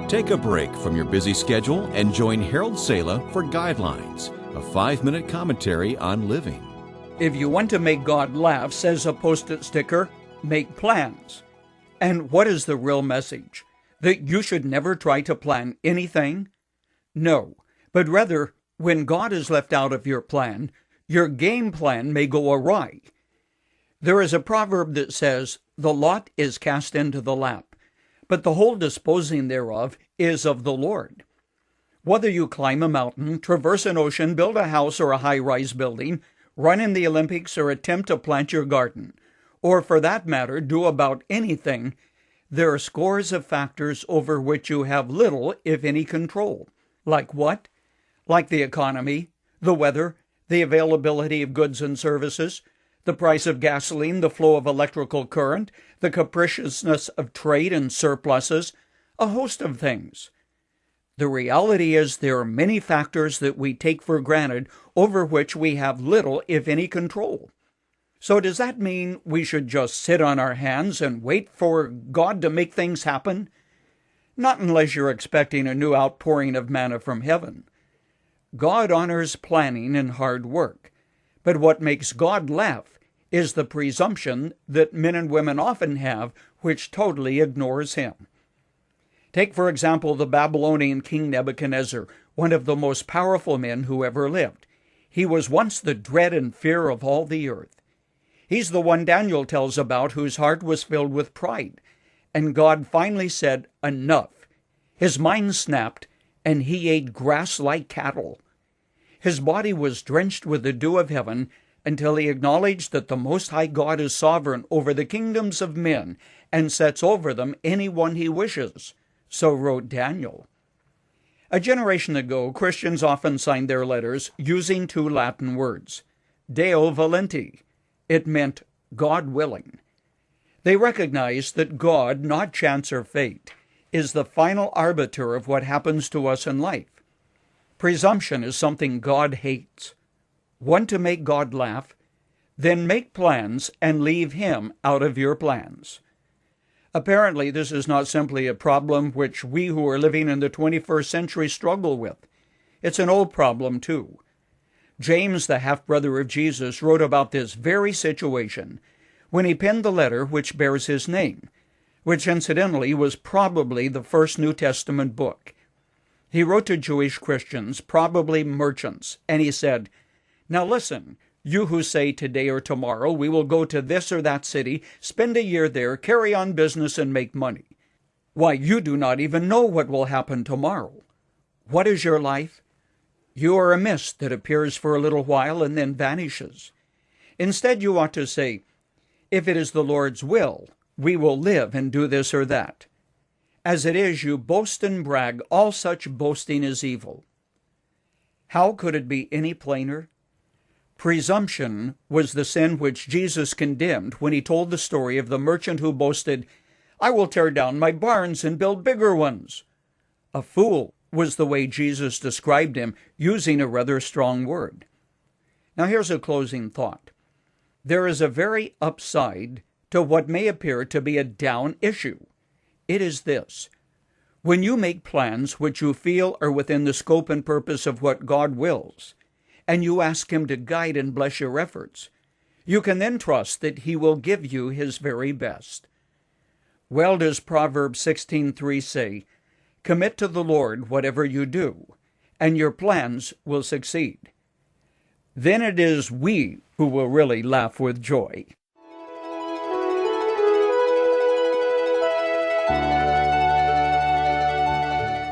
Take a break from your busy schedule and join Harold Sala for Guidelines, a 5-minute commentary on living. If you want to make God laugh, says a Post-it sticker, make plans. And what is the real message? That you should never try to plan anything? No, but rather, when God is left out of your plan, your game plan may go awry. There is a proverb that says, "The lot is cast into the lap, but the whole disposing thereof is of the Lord." Whether you climb a mountain, traverse an ocean, build a house or a high-rise building, run in the Olympics, or attempt to plant your garden, or for that matter, do about anything, there are scores of factors over which you have little, if any, control. Like what? Like the economy, the weather, the availability of goods and services, the price of gasoline, the flow of electrical current, the capriciousness of trade and surpluses, a host of things. The reality is there are many factors that we take for granted over which we have little, if any, control. So does that mean we should just sit on our hands and wait for God to make things happen? Not unless you're expecting a new outpouring of manna from heaven. God honors planning and hard work, but what makes God laugh is the presumption that men and women often have, which totally ignores Him. Take, for example, the Babylonian king Nebuchadnezzar, one of the most powerful men who ever lived. He was once the dread and fear of all the earth. He's the one Daniel tells about whose heart was filled with pride, and God finally said, "Enough." His mind snapped, and he ate grass like cattle. His body was drenched with the dew of heaven until he acknowledged that the Most High God is sovereign over the kingdoms of men and sets over them any one he wishes. So wrote Daniel. A generation ago, Christians often signed their letters using 2 Latin words. Deo volenti. It meant God willing. They recognized that God, not chance or fate, is the final arbiter of what happens to us in life. Presumption is something God hates. Want to make God laugh? Then make plans and leave Him out of your plans. Apparently, this is not simply a problem which we who are living in the 21st century struggle with. It's an old problem, too. James, the half-brother of Jesus, wrote about this very situation when he penned the letter which bears his name, which incidentally was probably the first New Testament book. He wrote to Jewish Christians, probably merchants, and he said, "Now listen, you who say today or tomorrow we will go to this or that city, spend a year there, carry on business, and make money. Why, you do not even know what will happen tomorrow. What is your life? You are a mist that appears for a little while and then vanishes. Instead, you ought to say, if it is the Lord's will, we will live and do this or that. As it is, you boast and brag. All such boasting is evil." How could it be any plainer? Presumption was the sin which Jesus condemned when he told the story of the merchant who boasted, "I will tear down my barns and build bigger ones." A fool was the way Jesus described him, using a rather strong word. Now here's a closing thought. There is a very upside to what may appear to be a down issue. It is this: when you make plans which you feel are within the scope and purpose of what God wills, and you ask Him to guide and bless your efforts, you can then trust that He will give you His very best. Well does Proverbs 16:3 say, "Commit to the Lord whatever you do, and your plans will succeed." Then it is we who will really laugh with joy.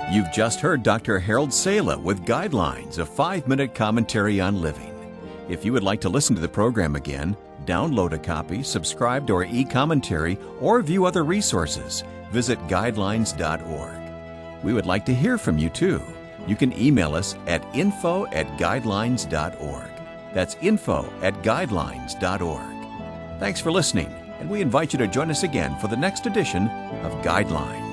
You've just heard Dr. Harold Sala with Guidelines, a 5-minute commentary on living. If you would like to listen to the program again, download a copy, subscribe to our e-commentary, or view other resources, visit guidelines.org. We would like to hear from you, too. You can email us at info@guidelines.org. That's info@guidelines.org. Thanks for listening, and we invite you to join us again for the next edition of Guidelines.